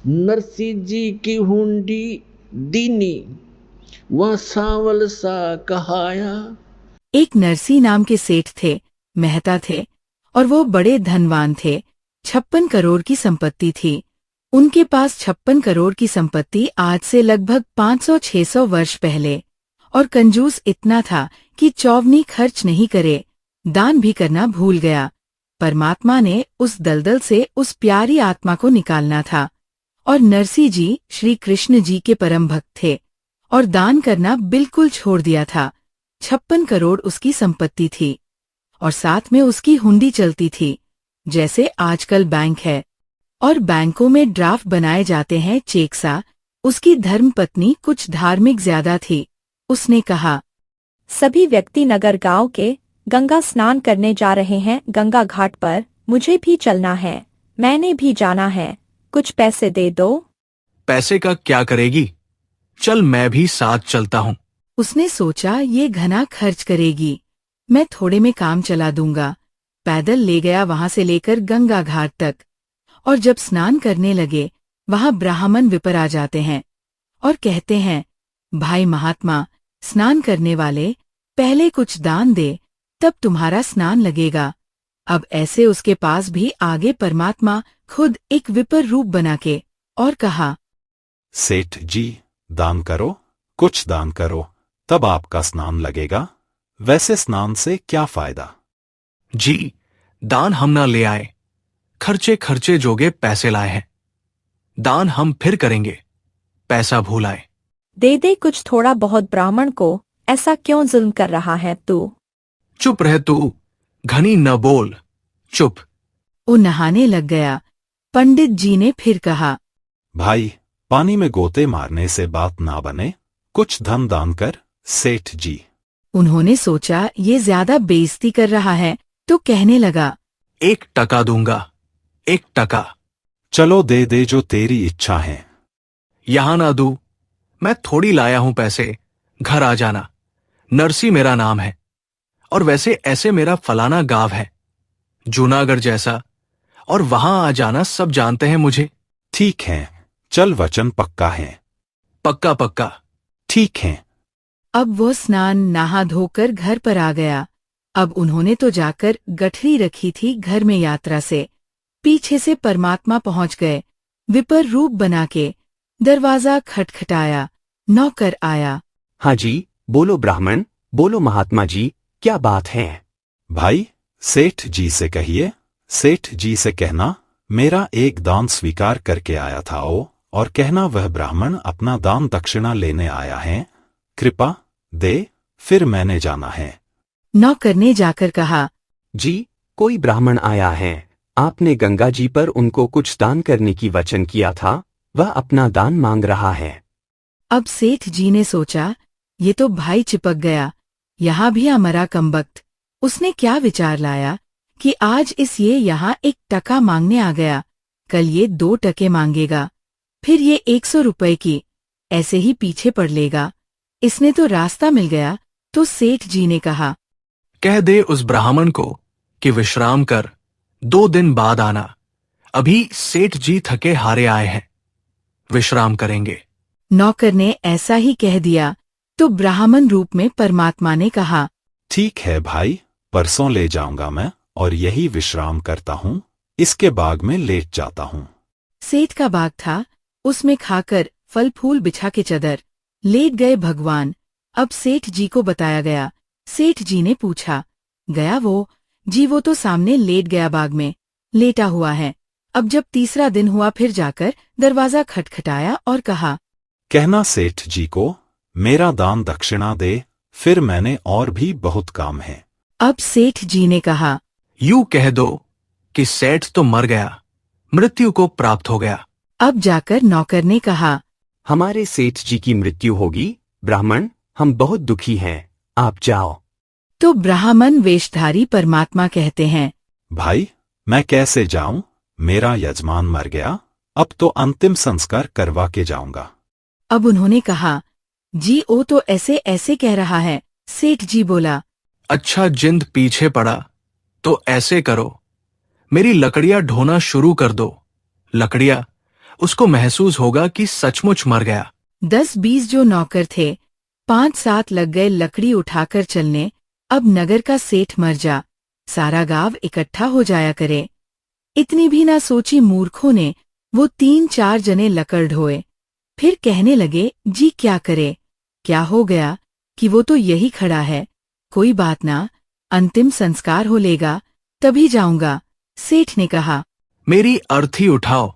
नरसी जी की हुंडी दीनी, वह सांवल सा कहाया। एक नरसी नाम के सेठ थे, मेहता थे, और वो बड़े धनवान थे। 56 करोड़ की संपत्ति थी। उनके पास 56 करोड़ की संपत्ति आज से लगभग 500-600 वर्ष पहले। और कंजूस इतना था कि चौवनी खर्च नहीं करे, दान भी करना भूल गया। परमात्मा ने उस दलदल से उस प्यारी आत्मा को निकालना था। और नरसी जी श्री कृष्ण जी के परम भक्त थे और दान करना बिल्कुल छोड़ दिया था। 56 करोड़ उसकी संपत्ति थी और साथ में उसकी हुंडी चलती थी, जैसे आजकल बैंक है। और बैंकों में ड्राफ्ट बनाए जाते हैं चेक सा। उसकी धर्मपत्नी कुछ धार्मिक ज्यादा थी। उसने कहा, सभी व्यक्ति नगर गांव के गंगा स्नान करने जा रहे हैं गंगा घाट पर, मुझे भी चलना है, मैंने भी जाना है, कुछ पैसे दे दो। पैसे का क्या करेगी? चल मैं भी साथ चलता हूँ। उसने सोचा ये घना खर्च करेगी, मैं थोड़े में काम चला दूंगा। पैदल ले गया वहां से लेकर गंगा घाट तक। और जब स्नान करने लगे, वहां ब्राह्मण विपर आ जाते हैं और कहते हैं, भाई महात्मा, स्नान करने वाले, पहले कुछ दान दे, तब तुम्हारा स्नान लगेगा। अब ऐसे उसके पास भी आगे परमात्मा खुद एक विपर रूप बना के और कहा, सेठ जी, दान करो, कुछ दान करो, तब आपका स्नान लगेगा। वैसे स्नान से क्या फायदा? जी, दान हम ना ले आए, खर्चे खर्चे जोगे पैसे लाए हैं। दान हम फिर करेंगे, पैसा भूल आए। दे दे कुछ थोड़ा बहुत ब्राह्मण को, ऐसा क्यों जुल्म कर रहा है तू? चुप रह तू, घनी न बोल, चुप। वो नहाने लग गया। पंडित जी ने फिर कहा, भाई, पानी में गोते मारने से बात ना बने, कुछ धन दान कर सेठ जी। उन्होंने सोचा ये ज्यादा बेइज्जती कर रहा है, तो कहने लगा, 1 टका दूंगा, 1 टका। चलो दे दे जो तेरी इच्छा है। यहां ना दू, मैं थोड़ी लाया हूं पैसे, घर आ जाना। नरसी मेरा नाम है, और वैसे ऐसे मेरा फलाना गांव है, जूनागढ़ जैसा, और वहां आ जाना सब जानते हैं मुझे। ठीक है, चल वचन पक्का है। पक्का पक्का। ठीक है। अब वो स्नान नहा धोकर घर पर आ गया। अब उन्होंने तो जाकर गठरी रखी थी घर में यात्रा से। पीछे से परमात्मा पहुंच गए, विपर रूप बना के। दरवाजा खटखटाया, नौकर आया। हाँ जी, बोलो ब्राह्मण, बोलो महात्मा जी, क्या बात है? भाई, सेठ जी से कहिए, सेठ जी से कहना मेरा एक दान स्वीकार करके आया था और कहना वह ब्राह्मण अपना दान दक्षिणा लेने आया है, कृपा दे, फिर मैंने जाना है। नौकर ने जाकर कहा, जी, कोई ब्राह्मण आया है, आपने गंगा जी पर उनको कुछ दान करने की वचन किया था, वह अपना दान मांग रहा है। अब सेठ जी ने सोचा, ये तो भाई चिपक गया, यहाँ भी अमरा कमबख्त। उसने क्या विचार लाया कि आज ये यहाँ 1 टका मांगने आ गया, कल ये 2 टके मांगेगा, फिर ये 100 रुपए की, ऐसे ही पीछे पड़ लेगा। इसने तो रास्ता मिल गया। तो सेठ जी ने कहा, कह दे उस ब्राह्मण को कि विश्राम कर, 2 दिन बाद आना। अभी सेठ जी थके हारे आए हैं, विश्राम करेंगे। नौकर ने ऐसा ही कह दिया। तो ब्राह्मण रूप में परमात्मा ने कहा, ठीक है भाई, परसों ले जाऊंगा मैं और यही विश्राम करता हूँ, इसके बाग में लेट जाता हूँ। सेठ का बाग था, उसमें खाकर फल फूल बिछा के चदर लेट गए भगवान। अब सेठ जी को बताया गया। सेठ जी ने पूछा, गया वो? जी वो तो सामने लेट गया, बाग में लेटा हुआ है। अब जब तीसरा दिन हुआ फिर जाकर दरवाजा खटखटाया और कहा, कहना सेठ जी को मेरा दान दक्षिणा दे, फिर मैंने और भी बहुत काम है। अब सेठ जी ने कहा, यूं कह दो कि सेठ तो मर गया, मृत्यु को प्राप्त हो गया। अब जाकर नौकर ने कहा, हमारे सेठ जी की मृत्यु होगी, ब्राह्मण, हम बहुत दुखी हैं, आप जाओ। तो ब्राह्मण वेशधारी परमात्मा कहते हैं, भाई, मैं कैसे जाऊं, मेरा यजमान मर गया, अब तो अंतिम संस्कार करवा के जाऊंगा। अब उन्होंने कहा, जी ओ तो ऐसे ऐसे कह रहा है। सेठ जी बोला, अच्छा जिंद पीछे पड़ा तो ऐसे करो, मेरी लकड़ियां ढोना शुरू कर दो। लकड़ियां उसको महसूस होगा कि सचमुच मर गया। 10-20 जो नौकर थे 5-7 लग गए लकड़ी उठाकर चलने। अब नगर का सेठ मर जा, सारा गांव इकट्ठा हो जाया करे। इतनी भी ना सोची मूर्खों ने। वो 3-4 जने लकड़ ढोए, फिर कहने लगे जी क्या करे, क्या हो गया कि वो तो यही खड़ा है, कोई बात ना, अंतिम संस्कार हो लेगा तभी जाऊंगा। सेठ ने कहा मेरी अर्थी उठाओ,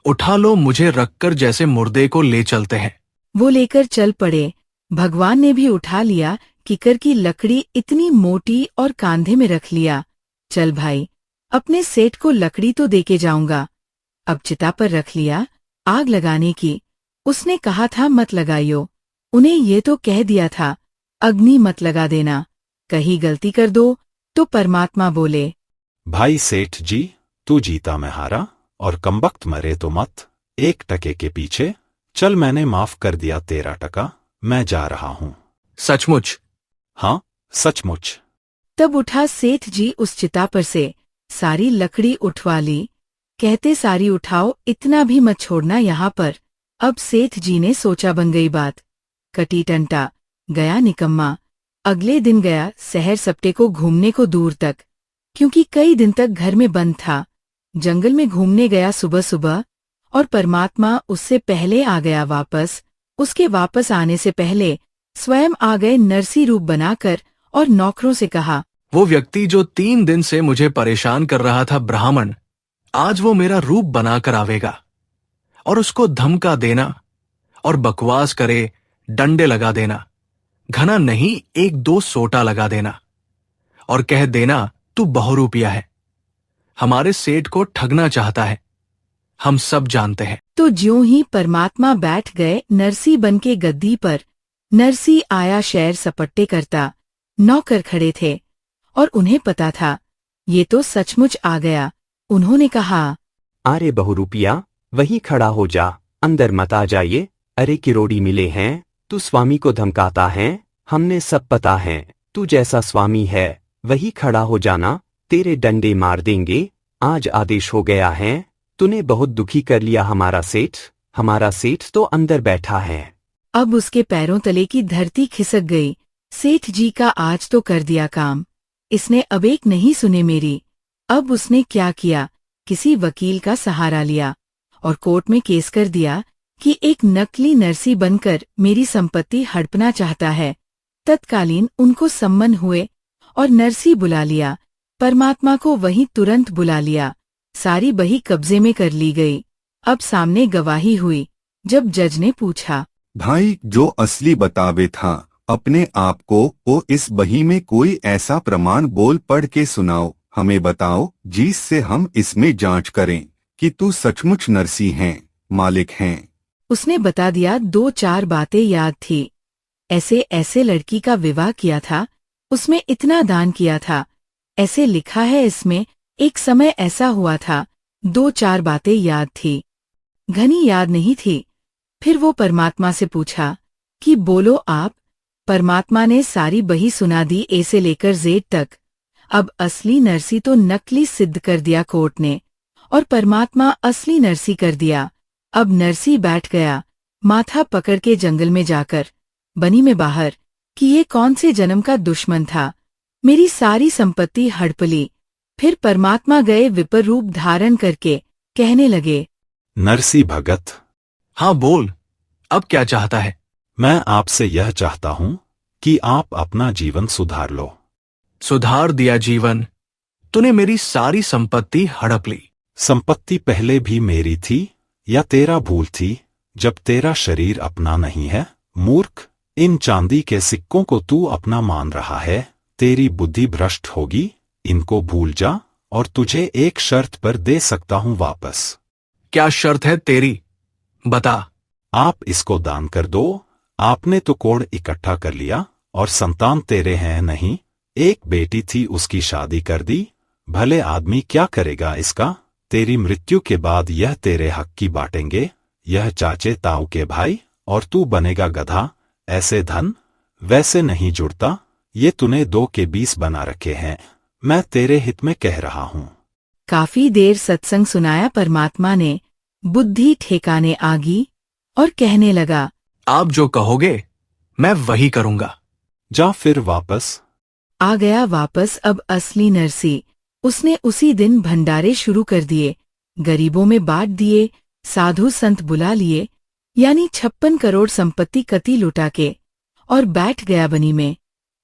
उठा लो, मुझे रखकर जैसे मुर्दे को ले चलते हैं। वो लेकर चल पड़े। भगवान ने भी उठा लिया, किकर की लकड़ी इतनी मोटी और कांधे में रख लिया। चल भाई, अपने सेठ को लकड़ी तो देके जाऊंगा। अब चिता पर रख लिया आग लगाने की। उसने कहा था मत लगाइयो, उन्हें ये तो कह दिया था अग्नि मत लगा देना, कहीं गलती कर दो तो परमात्मा बोले भाई सेठ जी, तू जीता मैं हारा, और कमबख्त मरे तो मत। 1 टके के पीछे चल, मैंने माफ कर दिया 13 टका, मैं जा रहा हूँ। सचमुच? हाँ, सचमुच। तब उठा सेठ जी उस चिता पर से, सारी लकड़ी उठवा ली। कहते सारी उठाओ, इतना भी मत छोड़ना यहाँ पर। अब सेठ जी ने सोचा बन गई बात। कटी टंटा गया निकम्मा। अगले दिन गया शहर सप्टे को घूमने को दूर तक, क्योंकि कई दिन तक घर में बंद था। जंगल में घूमने गया सुबह सुबह, और परमात्मा उससे पहले आ गया वापस। उसके वापस आने से पहले स्वयं आ गए नरसी रूप बनाकर, और नौकरों से कहा वो व्यक्ति जो 3 दिन से मुझे परेशान कर रहा था ब्राह्मण, आज वो मेरा रूप बनाकर आवेगा, और उसको धमका देना और बकवास करे, डंडे लगा देना, घना नहीं 1-2 सोटा लगा देना, और कह देना तू बहुरूपिया है, हमारे सेठ को ठगना चाहता है, हम सब जानते हैं। तो ज्यों ही परमात्मा बैठ गए नरसी बन के गद्दी पर। नरसी आया शहर सपट्टे करता। नौकर खड़े थे और उन्हें पता था ये तो सचमुच आ गया। उन्होंने कहा अरे बहुरूपिया, वहीं खड़ा हो जा, अंदर मत आ जाइए। अरे किरोड़ी मिले हैं, तू स्वामी को धमकाता है, हमने सब पता है। तू जैसा स्वामी है वही खड़ा हो जाना, तेरे डंडे मार देंगे। आज आदेश हो गया है, तूने बहुत दुखी कर लिया हमारा सेठ तो अंदर बैठा है। अब उसके पैरों तले की धरती खिसक गई। सेठ जी का आज तो कर दिया काम, इसने अब एक नहीं सुने मेरी। अब उसने क्या किया, किसी वकील का सहारा लिया और कोर्ट में केस कर दिया कि एक नकली नरसी बनकर मेरी संपत्ति हड़पना चाहता है। तत्कालीन उनको सम्मन हुए और नरसी बुला लिया। परमात्मा को वहीं तुरंत बुला लिया। सारी बही कब्जे में कर ली गई। अब सामने गवाही हुई। जब जज ने पूछा भाई, जो असली बतावे था अपने आप को, वो इस बही में कोई ऐसा प्रमाण बोल पढ़ के सुनाओ, हमें बताओ, जिससे हम इसमें जांच करें कि तू सचमुच नरसी हैं, मालिक हैं। उसने बता दिया। 2-4 बातें याद थी। ऐसे ऐसे लड़की का विवाह किया था, उसमें इतना दान किया था, ऐसे लिखा है इसमें, एक समय ऐसा हुआ था। 2-4 बातें याद थी, घनी याद नहीं थी। फिर वो परमात्मा से पूछा कि बोलो आप। परमात्मा ने सारी बही सुना दी, ए से लेकर जेड तक। अब असली नरसी तो नकली सिद्ध कर दिया कोर्ट ने, और परमात्मा असली नरसी कर दिया। अब नरसी बैठ गया माथा पकड़ के जंगल में जाकर, बनी में बाहर, कि ये कौन से जन्म का दुश्मन था, मेरी सारी संपत्ति हड़प ली। फिर परमात्मा गए विपर रूप धारण करके, कहने लगे नरसी भगत, हाँ बोल, अब क्या चाहता है? मैं आपसे यह चाहता हूँ कि आप अपना जीवन सुधार लो। सुधार दिया जीवन? तूने मेरी सारी संपत्ति हड़प ली। संपत्ति पहले भी मेरी थी या तेरा भूल थी, जब तेरा शरीर अपना नहीं है? मूर्ख, इन चांदी के सिक्कों को तू अपना मान रहा है, तेरी बुद्धि भ्रष्ट होगी। इनको भूल जा, और तुझे एक शर्त पर दे सकता हूँ वापस। क्या शर्त है तेरी? बता। आप इसको दान कर दो। आपने तो कोड़ इकट्ठा कर लिया, और संतान तेरे हैं नहीं। एक बेटी थी, उसकी शादी कर दी। भले आदमी क्या करेगा इसका? तेरी मृत्यु के बाद यह तेरे हक की बांटेंगे, यह चाचे ताऊ के भाई, और तू बनेगा गधा। ऐसे धन वैसे नहीं जुड़ता, ये तूने 2 के 20 बना रखे हैं। मैं तेरे हित में कह रहा हूँ। काफी देर सत्संग सुनाया परमात्मा ने। बुद्धि ठिकाने आ गई और कहने लगा, आप जो कहोगे मैं वही करूंगा। जा फिर वापस। आ गया वापस अब असली नरसी। उसने उसी दिन भंडारे शुरू कर दिए, गरीबों में बांट दिए, साधु संत बुला लिए, यानी 56 करोड़ संपत्ति कति लुटा के, और बैठ गया बनी में।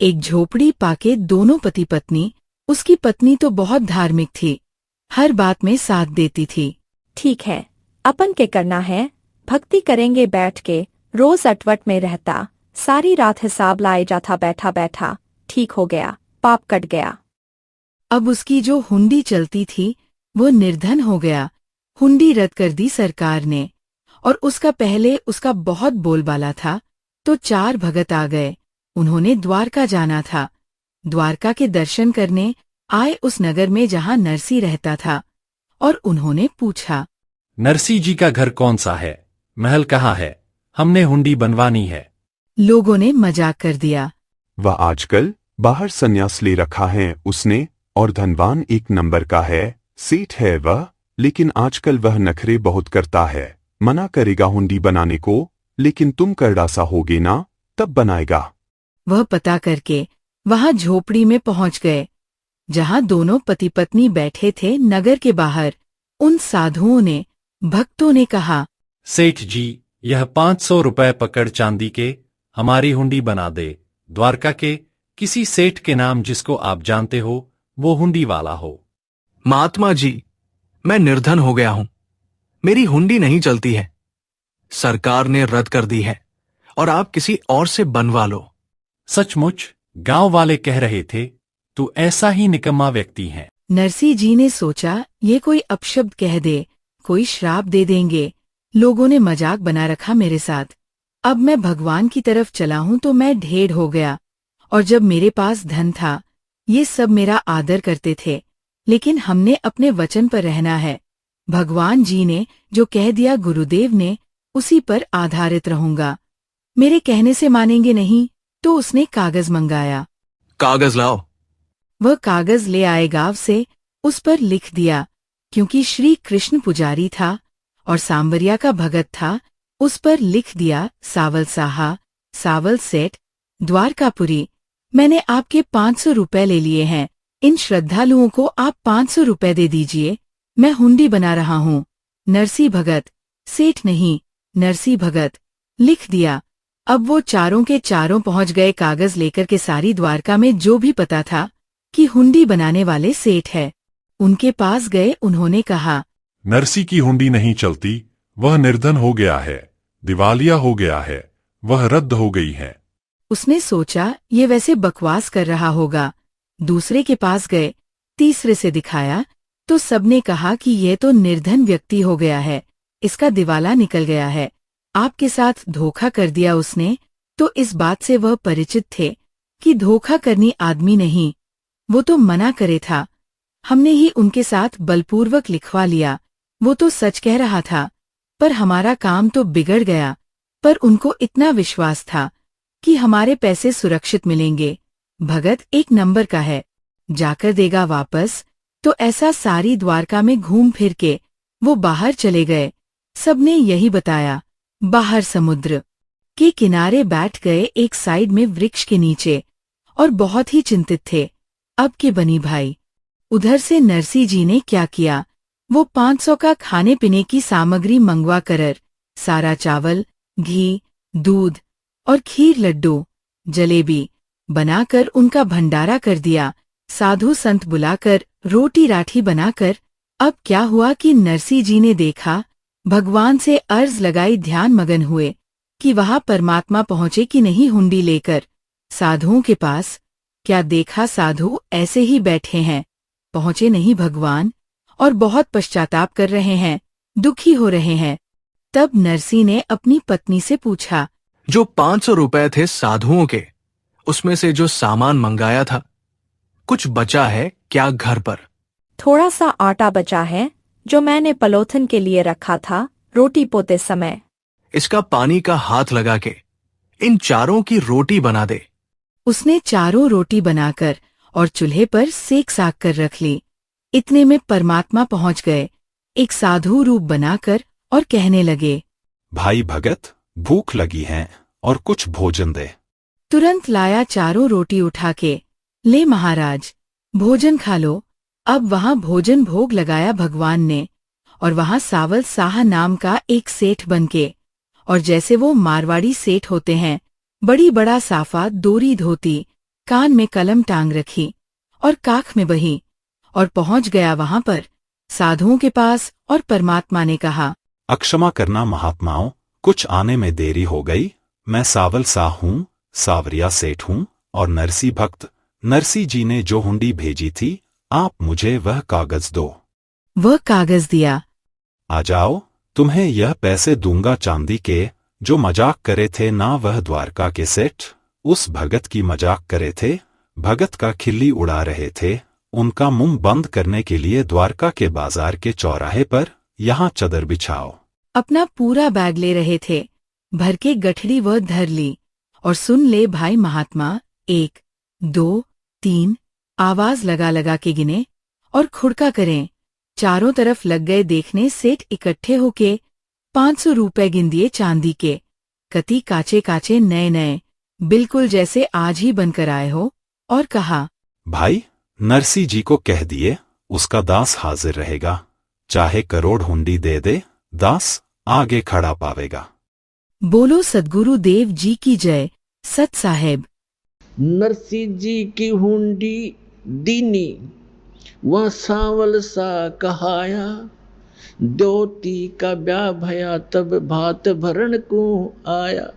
एक झोपड़ी पाके दोनों पति पत्नी। उसकी पत्नी तो बहुत धार्मिक थी, हर बात में साथ देती थी। ठीक है, अपन के करना है, भक्ति करेंगे बैठ के। रोज अटवट में रहता, सारी रात हिसाब लाए जाता बैठा बैठा। ठीक हो गया, पाप कट गया। अब उसकी जो हुंडी चलती थी वो निर्धन हो गया। हुंडी रद्द कर दी सरकार ने। और उसका पहले उसका बहुत बोलबाला था, तो 4 भगत आ गए। उन्होंने द्वारका जाना था। द्वारका के दर्शन करने आए उस नगर में जहां नरसी रहता था, और उन्होंने पूछा, नरसी जी का घर कौन सा है? महल कहाँ है? हमने हुंडी बनवानी है। लोगों ने मजाक कर दिया। वह आजकल बाहर संन्यास ले रखा है उसने, और धनवान एक नंबर का है, सेठ है वह, लेकिन आजकल वह नखरे बहुत करता है। मना करेगा हुंडी बनाने को, लेकिन तुम करडासा होगे ना, तब बनाएगा। वह पता करके वहां झोपड़ी में पहुंच गए, जहां दोनों पति पत्नी बैठे थे नगर के बाहर। उन साधुओं ने, भक्तों ने कहा, सेठ जी, यह 500 रुपए पकड़ चांदी के हमारी हुंडी बना दे। द्वारका के किसी सेठ के नाम जिसको आप जानते हो, वो हुंडी वाला हो। महात्मा जी, मैं निर्धन हो गया हूं, मेरी हुंडी नहीं चलती है। सरकार ने रद्द कर दी है, और आप किसी और से बनवा लो। सचमुच गांव वाले कह रहे थे, तू ऐसा ही निकम्मा व्यक्ति है। नरसी जी ने सोचा ये कोई अपशब्द कह दे, कोई श्राप दे देंगे। लोगों ने मजाक बना रखा मेरे साथ। अब मैं भगवान की तरफ चला हूं तो मैं ढेर हो गया। और जब मेरे पास धन था, ये सब मेरा आदर करते थे, लेकिन हमने अपने वचन पर रहना है। भगवान जी ने जो कह दिया गुरुदेव ने, उसी पर आधारित रहूंगा। मेरे कहने से मानेंगे नहीं, तो उसने कागज मंगाया। कागज लाओ। वह कागज ले आए गांव से। उस पर लिख दिया, क्योंकि श्री कृष्ण पुजारी था और सांवरिया का भगत था, उस पर लिख दिया, सावल साहा, सावल सेठ, द्वारकापुरी, मैंने आपके 500 रुपए ले लिए हैं। इन श्रद्धालुओं को आप 500 रुपए दे दीजिए। मैं हुंडी बना रहा हूँ। नरसी भगत, सेठ नहीं, नरसी भगत। लिख दिया। अब वो चारों के चारों पहुंच गए कागज लेकर के सारी द्वारका में जो भी पता था कि हुंडी बनाने वाले सेठ है। उनके पास गए। उन्होंने कहा, नरसी की हुंडी नहीं चलती, वह निर्धन हो गया है, दिवालिया हो गया है, वह रद्द हो गई है। उसने सोचा ये वैसे बकवास कर रहा होगा। दूसरे के पास गए, तीसरे से दिखाया, तो सबने कहा कि यह तो निर्धन व्यक्ति हो गया है, इसका दिवाला निकल गया है, आपके साथ धोखा कर दिया उसने। तो इस बात से वह परिचित थे कि धोखा करनी आदमी नहीं, वो तो मना करे था। हमने ही उनके साथ बलपूर्वक लिखवा लिया। वो तो सच कह रहा था, पर हमारा काम तो बिगड़ गया। पर उनको इतना विश्वास था कि हमारे पैसे सुरक्षित मिलेंगे। भगत एक नंबर का है, जाकर देगा वापस। तो ऐसा सारी द्वारका में घूम फिर के वो बाहर चले गए। सबने यही बताया। बाहर समुद्र के किनारे बैठ गए एक साइड में वृक्ष के नीचे, और बहुत ही चिंतित थे। अब के बनी भाई। उधर से नरसी जी ने क्या किया, वो 500 का खाने पीने की सामग्री मंगवा कर सारा चावल, घी, दूध और खीर, लड्डू, जलेबी बनाकर उनका भंडारा कर दिया। साधु संत बुलाकर रोटी राठी बनाकर। अब क्या हुआ कि नरसी जी ने देखा, भगवान से अर्ज लगाई, ध्यान मगन हुए कि वहां परमात्मा पहुंचे कि नहीं हुंडी लेकर साधुओं के पास। क्या देखा, साधु ऐसे ही बैठे हैं, पहुंचे नहीं भगवान, और बहुत पश्चाताप कर रहे हैं, दुखी हो रहे हैं। तब नरसी ने अपनी पत्नी से पूछा, जो 500 रुपए थे साधुओं के, उसमें से जो सामान मंगाया था, कुछ बचा है क्या घर पर? थोड़ा सा आटा बचा है, जो मैंने पलोथन के लिए रखा था रोटी पोते समय। इसका पानी का हाथ लगा के इन चारों की रोटी बना दे। उसने चारों रोटी बनाकर और चूल्हे पर सेक साक कर रख ली। इतने में परमात्मा पहुंच गए। एक साधु रूप बनाकर और कहने लगे, भाई भगत, भूख लगी है और कुछ भोजन दे। तुरंत लाया 4 रोटी उठा के, ले महाराज, भोजन खा लो। अब वहां भोजन भोग लगाया भगवान ने, और वहां सावल साहा नाम का एक सेठ बनके, और जैसे वो मारवाड़ी सेठ होते हैं, बड़ी बड़ा साफा दोरी धोती, कान में कलम टांग रखी और काख में बही, और पहुंच गया वहां पर साधुओं के पास, और परमात्मा ने कहा, अक्षमा करना महात्माओं, कुछ आने में देरी हो गई। मैं सावल साह हूँ, सावरिया सेठ हूँ, और नरसी भक्त। नरसी जी ने जो हुंडी भेजी थी, आप मुझे वह कागज दो। वह कागज दिया। आ जाओ, तुम्हें यह पैसे दूंगा चांदी के। जो मजाक करे थे ना, वह द्वारका के सेठ उस भगत की मजाक करे थे। भगत का खिल्ली उड़ा रहे थे। उनका मुंह बंद करने के लिए द्वारका के बाजार के चौराहे पर यहाँ चदर बिछाओ। अपना पूरा बैग ले रहे थे, भर के गठड़ी वह धर ली, और सुन ले भाई महात्मा, 1, 2, 3 आवाज लगा लगा के गिने, और खुड़का करें। चारों तरफ लग गए देखने। सेठ इकट्ठे होके 500 रुपए गिन दिए चांदी के, कति काचे काचे नए नए, बिल्कुल जैसे आज ही बनकर आए हो, और कहा, भाई नरसी जी को कह दिए, उसका दास हाजिर रहेगा। चाहे करोड़ हुंडी दे दे, दास आगे खड़ा पावेगा। बोलो सद्गुरु देव जी की जय। सत साहेब। नरसी जी की हुंडी दीनी, वह सावल सा कहाया। द्योती का ब्याह भया, तब भात भरण को आया।